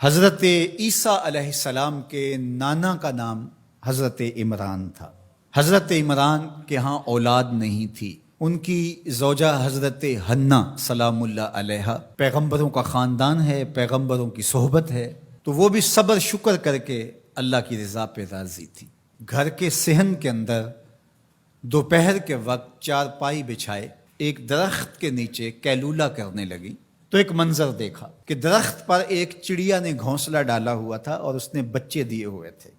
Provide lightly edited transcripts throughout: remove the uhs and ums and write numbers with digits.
حضرت عیسیٰ علیہ السلام کے نانا کا نام حضرت عمران تھا۔ حضرت عمران کے ہاں اولاد نہیں تھی۔ ان کی زوجہ حضرت حنہ سلام اللہ علیہا، پیغمبروں کا خاندان ہے، پیغمبروں کی صحبت ہے، تو وہ بھی صبر شکر کر کے اللہ کی رضا پہ راضی تھی۔ گھر کے صحن کے اندر دوپہر کے وقت چارپائی بچھائے ایک درخت کے نیچے قیلولہ کرنے لگی تو ایک منظر دیکھا کہ درخت پر ایک چڑیا نے گھونسلہ ڈالا ہوا تھا اور اس نے بچے دیے ہوئے تھے۔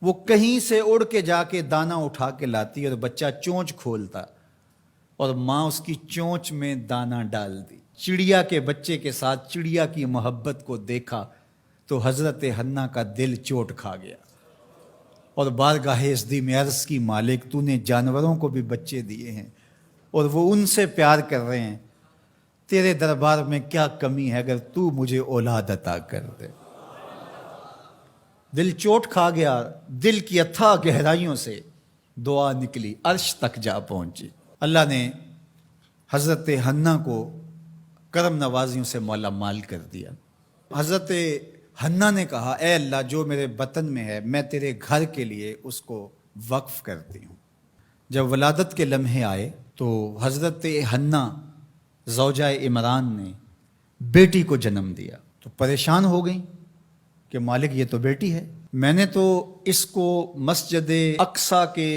وہ کہیں سے اڑ کے جا کے دانہ اٹھا کے لاتی اور بچہ چونچ کھولتا اور ماں اس کی چونچ میں دانہ ڈال دی۔ چڑیا کے بچے کے ساتھ چڑیا کی محبت کو دیکھا تو حضرت حنہ کا دل چوٹ کھا گیا اور بارگاہ عزدی میں عرض کی، مالک تو نے جانوروں کو بھی بچے دیے ہیں اور وہ ان سے پیار کر رہے ہیں، تیرے دربار میں کیا کمی ہے اگر تو مجھے اولاد عطا کر دے۔ دل چوٹ کھا گیا، دل کی اتھاہ گہرائیوں سے دعا نکلی، عرش تک جا پہنچی۔ اللہ نے حضرت حنہ کو کرم نوازیوں سے مالا مال کر دیا۔ حضرت حنہ نے کہا، اے اللہ جو میرے بطن میں ہے میں تیرے گھر کے لیے اس کو وقف کرتی ہوں۔ جب ولادت کے لمحے آئے تو حضرت حنہ زوجہ عمران نے بیٹی کو جنم دیا تو پریشان ہو گئیں کہ مالک یہ تو بیٹی ہے، میں نے تو اس کو مسجد اقصیٰ کے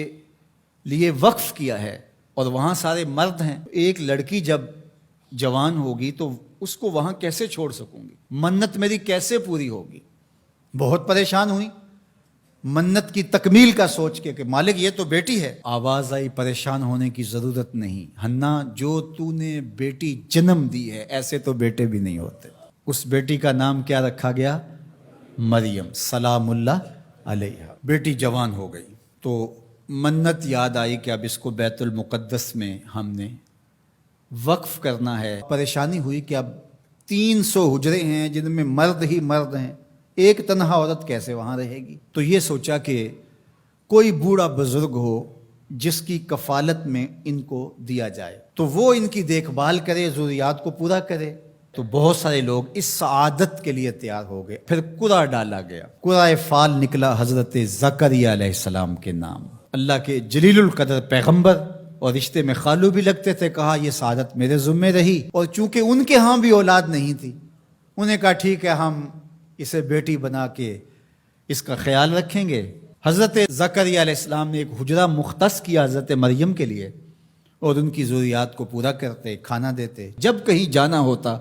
لیے وقف کیا ہے اور وہاں سارے مرد ہیں، ایک لڑکی جب جوان ہوگی تو اس کو وہاں کیسے چھوڑ سکوں گی، منت میری کیسے پوری ہوگی۔ بہت پریشان ہوئی منت کی تکمیل کا سوچ کے کہ مالک یہ تو بیٹی ہے۔ آواز آئی، پریشان ہونے کی ضرورت نہیں حنہ، جو تو نے بیٹی جنم دی ہے ایسے تو بیٹے بھی نہیں ہوتے۔ اس بیٹی کا نام کیا رکھا گیا؟ مریم سلام اللہ علیہا۔ بیٹی جوان ہو گئی تو منت یاد آئی کہ اب اس کو بیت المقدس میں ہم نے وقف کرنا ہے۔ پریشانی ہوئی کہ اب 300 حجرے ہیں جن میں مرد ہی مرد ہیں، ایک تنہا عورت کیسے وہاں رہے گی؟ تو یہ سوچا کہ کوئی بوڑھا بزرگ ہو جس کی کفالت میں ان کو دیا جائے تو وہ ان کی دیکھ بھال کرے، ضروریات کو پورا کرے۔ تو بہت سارے لوگ اس سعادت کے لیے تیار ہو گئے۔ پھر قرعہ ڈالا گیا، قرعہ فال نکلا حضرت زکریا علیہ السلام کے نام۔ اللہ کے جلیل القدر پیغمبر اور رشتے میں خالو بھی لگتے تھے، کہا یہ سعادت میرے ذمہ رہی، اور چونکہ ان کے ہاں بھی اولاد نہیں تھی انہیں کہا ٹھیک ہے ہم اسے بیٹی بنا کے اس کا خیال رکھیں گے۔ حضرت زکریا علیہ السلام نے ایک حجرہ مختص کیا حضرت مریم کے لیے اور ان کی ضروریات کو پورا کرتے، کھانا دیتے۔ جب کہیں جانا ہوتا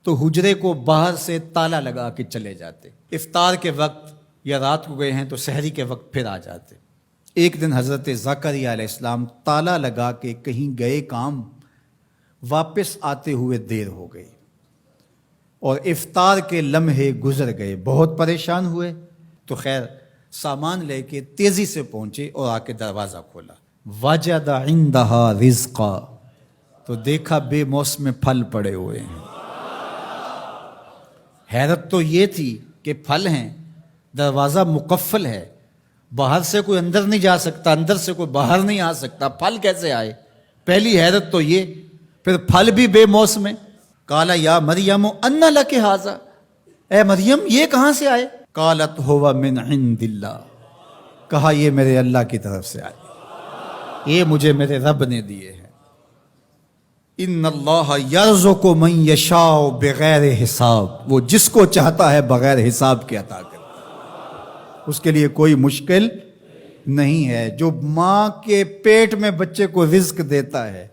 تو حجرے کو باہر سے تالا لگا کے چلے جاتے، افطار کے وقت یا رات کو گئے ہیں تو سحری کے وقت پھر آ جاتے۔ ایک دن حضرت زکریا علیہ السلام تالا لگا کے کہیں گئے کام، واپس آتے ہوئے دیر ہو گئی اور افطار کے لمحے گزر گئے، بہت پریشان ہوئے تو خیر سامان لے کے تیزی سے پہنچے اور آ کے دروازہ کھولا، وجد عندہا رزقا، تو دیکھا بے موسم پھل پڑے ہوئے ہیں۔ حیرت تو یہ تھی کہ پھل ہیں، دروازہ مقفل ہے، باہر سے کوئی اندر نہیں جا سکتا، اندر سے کوئی باہر نہیں آ سکتا، پھل کیسے آئے؟ پہلی حیرت تو یہ، پھر پھل بھی بے موسم ہے۔ قال یا مریم ان لک ھذا، اے مریم یہ کہاں سے آئے؟ قالت ھو من عند اللہ، کہا یہ میرے اللہ کی طرف سے آئے، یہ مجھے میرے رب نے دیے ہیں۔ ان اللہ یرزق من یشاء بغیر حساب، وہ جس کو چاہتا ہے بغیر حساب کے عطا کرتا ہے، اس کے لیے کوئی مشکل نہیں ہے۔ جو ماں کے پیٹ میں بچے کو رزق دیتا ہے،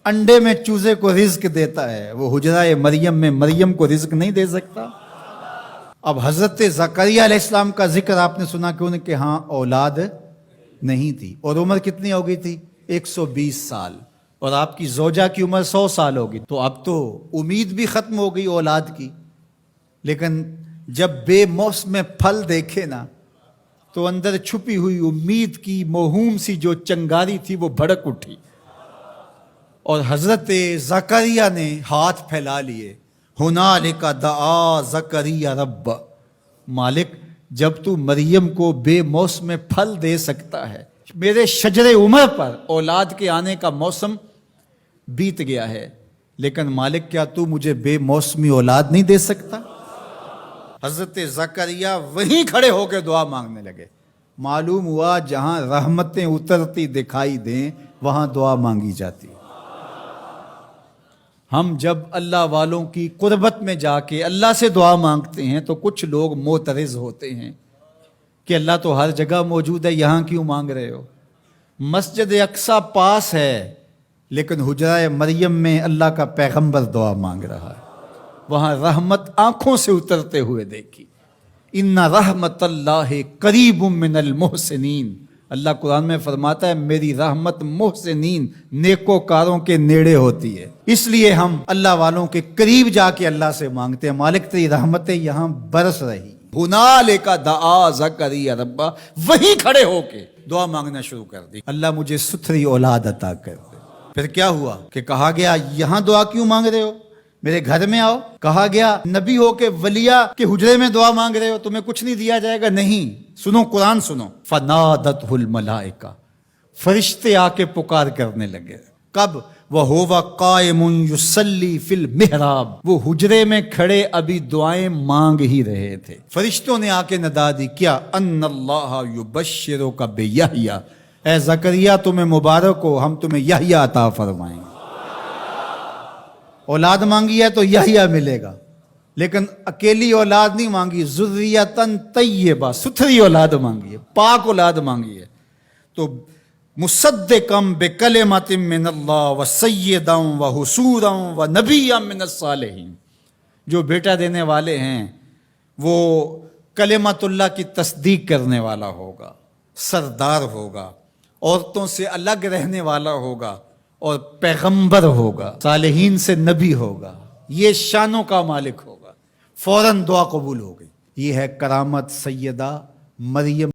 انڈے میں چوزے کو رزق دیتا ہے، وہ حجرہ مریم میں مریم کو رزق نہیں دے سکتا؟ اب حضرت زکریا علیہ السلام کا ذکر آپ نے سنا کہ ان کے ہاں اولاد نہیں تھی، اور عمر کتنی ہو گئی تھی؟ 120 سال، اور آپ کی زوجہ کی عمر 100 سال ہوگی، تو اب تو امید بھی ختم ہو گئی اولاد کی۔ لیکن جب بے موسم پھل دیکھے نا تو اندر چھپی ہوئی امید کی موہوم سی جو چنگاری تھی وہ بھڑک اٹھی، اور حضرت زکریا نے ہاتھ پھیلا لیے، ہنالک دعا زکریا رب، مالک جب تو مریم کو بے موسم پھل دے سکتا ہے، میرے شجر عمر پر اولاد کے آنے کا موسم بیت گیا ہے، لیکن مالک کیا تو مجھے بے موسمی اولاد نہیں دے سکتا؟ حضرت زکریہ وہیں کھڑے ہو کے دعا مانگنے لگے. معلوم ہوا جہاں رحمتیں اترتی دکھائی دیں وہاں دعا مانگی جاتی. ہم جب اللہ والوں کی قربت میں جا کے اللہ سے دعا مانگتے ہیں تو کچھ لوگ معترض ہوتے ہیں کہ اللہ تو ہر جگہ موجود ہے، یہاں کیوں مانگ رہے ہو؟ مسجد اقصی پاس ہے لیکن حجرہ مریم میں اللہ کا پیغمبر دعا مانگ رہا ہے، وہاں رحمت آنکھوں سے اترتے ہوئے دیکھی. ان رحمت اللہ قریب من المحسنین، اللہ قرآن میں فرماتا ہے میری رحمت محسنین نیکوکاروں کے نیڑے ہوتی ہے. اس لیے ہم اللہ والوں کے قریب جا کے اللہ سے مانگتے ہیں، مالک تیری رحمتیں یہاں برس رہی. ہنالک دعا زکریا ربہ، وہیں کھڑے ہو کے دعا مانگنا شروع کر دی، اللہ مجھے ستھری اولاد عطا کر دے. پھر کیا ہوا کہ کہا گیا یہاں دعا کیوں مانگ رہے ہو، میرے گھر میں آؤ. کہا گیا نبی ہو کے ولیہ کے حجرے میں دعا مانگ رہے ہو، تمہیں کچھ نہیں دیا جائے گا. نہیں، سنو قرآن سنو. فنادتہ الملائکہ، فرشتے آ کے پکار کرنے لگے. کب؟ وَهُوَ قَائِمٌ يُصَلِّي فِي الْمِحْرَابِ، وہ حجرے میں کھڑے ابھی دعائیں مانگ ہی رہے تھے. فرشتوں نے آ کے ندا دی، کیا؟ ان اللہ یبشرک بیحییٰ، اے زکریا تمہیں مبارک ہو، ہم تمہیں یحییٰ عطا فرمائیں گے. اولاد مانگی ہے تو یحییٰ ملے گا، لیکن اکیلی اولاد نہیں مانگی، ذریۃً طیبہ، ستھری اولاد مانگی ہے، پاک اولاد مانگی ہے. تو مصدقاً بکلمۃ من اللہ وسیداً وحصوراً ونبیًّا من الصالحین، جو بیٹا دینے والے ہیں وہ کلمت اللہ کی تصدیق کرنے والا ہوگا، سردار ہوگا، عورتوں سے الگ رہنے والا ہوگا اور پیغمبر ہوگا، صالحین سے نبی ہوگا، یہ شانوں کا مالک ہوگا. فوراً دعا قبول ہو گئی. یہ ہے کرامت سیدہ مریم